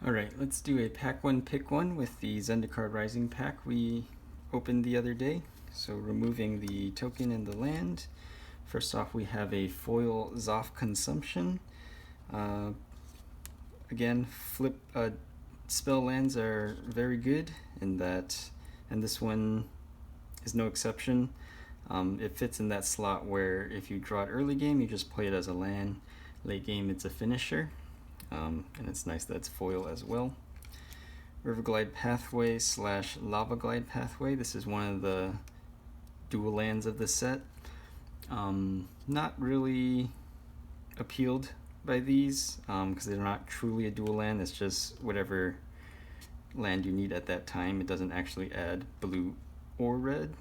Alright, let's do a pack one, pick one with the Zendikar Rising pack we opened the other day. So removing the token and the land. First off, we have a foil Zoff Consumption. Again, spell lands are very good in that, and this one is no exception. It fits in that slot where if you draw it early game, you just play it as a land. Late game, it's a finisher. And it's nice that it's foil as well. Riverglide Pathway / Lava Glide Pathway. This is one of the dual lands of the set. Not really appealed by these because they're not truly a dual land. It's just whatever land you need at that time. It doesn't actually add blue or red,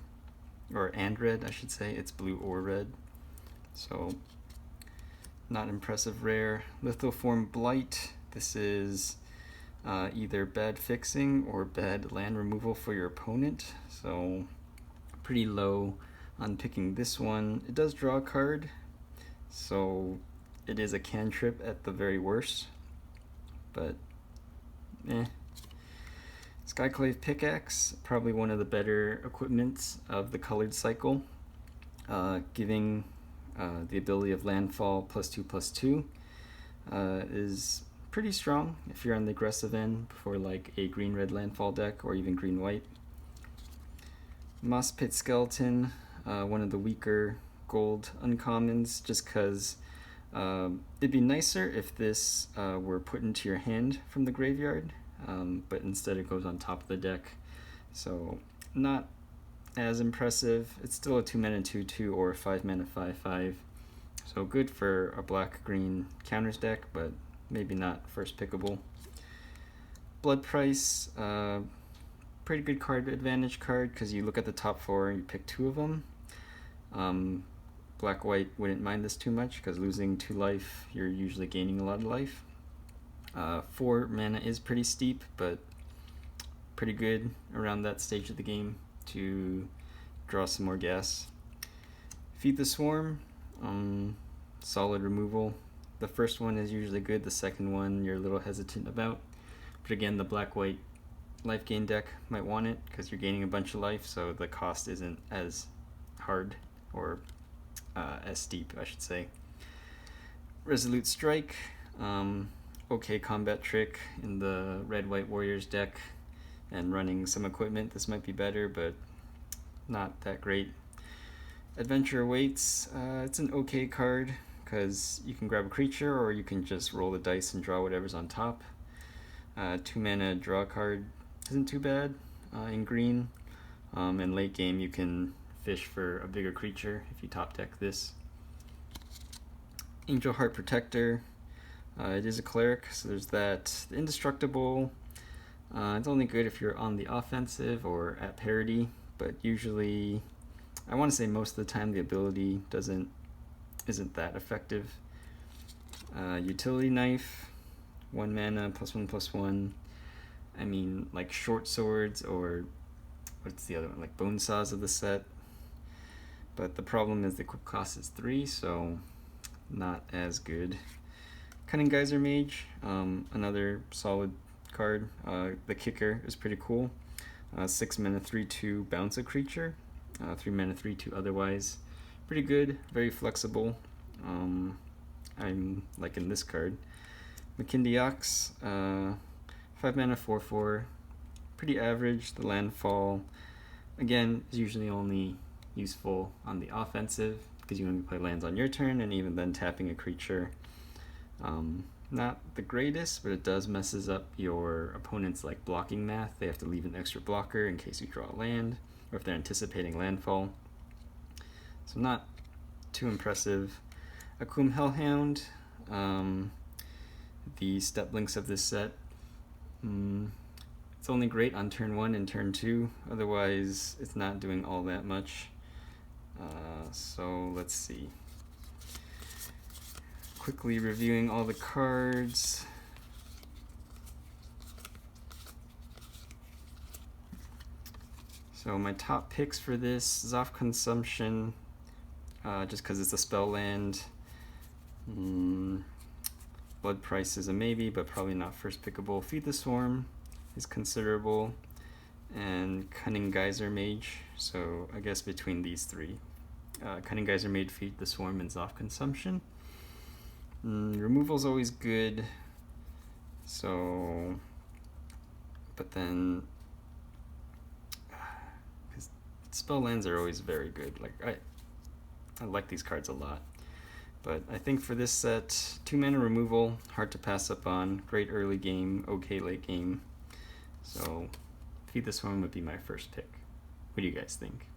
and red I should say. It's blue or red. So not impressive rare. Lithoform Blight. This is either bad fixing or bad land removal for your opponent. So pretty low on picking this one. It does draw a card, so it is a cantrip at the very worst. But Skyclave Pickaxe, probably one of the better equipments of the colored cycle, giving the ability of landfall +2/+2 is pretty strong if you're on the aggressive end for like a green-red landfall deck or even green-white. Moss Pit Skeleton, one of the weaker gold uncommons, just because it'd be nicer if this were put into your hand from the graveyard, but instead it goes on top of the deck. So not as impressive. It's still a 2-mana 2/2 or 5-mana 5/5. So good for a black-green counters deck, but maybe not first pickable. Blood Price, pretty good card advantage card because you look at the top four and you pick two of them. Black-white wouldn't mind this too much because losing 2 life, you're usually gaining a lot of life. 4 mana is pretty steep, but pretty good around that stage of the game to draw some more gas. Feed the Swarm, solid removal. The first one is usually good, the second one you're a little hesitant about. But again, the black-white life gain deck might want it because you're gaining a bunch of life, so the cost isn't as hard, or as steep, I should say. Resolute Strike, okay combat trick in the red-white warriors deck, and running some equipment, this might be better, but not that great. Adventure Awaits, it's an okay card because you can grab a creature or you can just roll the dice and draw whatever's on top. 2 mana draw card isn't too bad in green. In late game you can fish for a bigger creature if you top deck this. Angel Heart Protector, it is a cleric, so there's that. The Indestructible, it's only good if you're on the offensive or at parity, but usually, I want to say most of the time, the ability isn't that effective. Utility Knife, 1 mana, +1/+1. I mean, like short swords, or what's the other one, like bone saws of the set. But the problem is the equip cost is 3, so not as good. Cunning Geyser Mage, another solid card. The kicker is pretty cool. 6 mana 3/2 bounce a creature. 3 mana 3/2 otherwise. Pretty good, very flexible. I'm liking this card. McKindy Ox, 5 mana 4/4. Pretty average. The landfall, again, is usually only useful on the offensive because you only play lands on your turn, and even then tapping a creature. Not the greatest, but it does messes up your opponent's like blocking math. They have to leave an extra blocker in case you draw a land, or if they're anticipating landfall. So not too impressive. Akum Hellhound, the step links of this set. It's only great on turn 1 and turn 2, otherwise it's not doing all that much. So let's see. Quickly reviewing all the cards. So my top picks for this, Zoff Consumption, just because it's a spell land. Blood Price is a maybe, but probably not first pickable. Feed the Swarm is considerable, and Cunning Geyser Mage. So I guess between these three, Cunning Geyser Mage, Feed the Swarm, and Zoff Consumption. Removal's always good. So, but then, because spell lands are always very good. Like I like these cards a lot. But I think for this set, 2 mana removal, hard to pass up on. Great early game, okay late game. So Feed the Swarm would be my first pick. What do you guys think?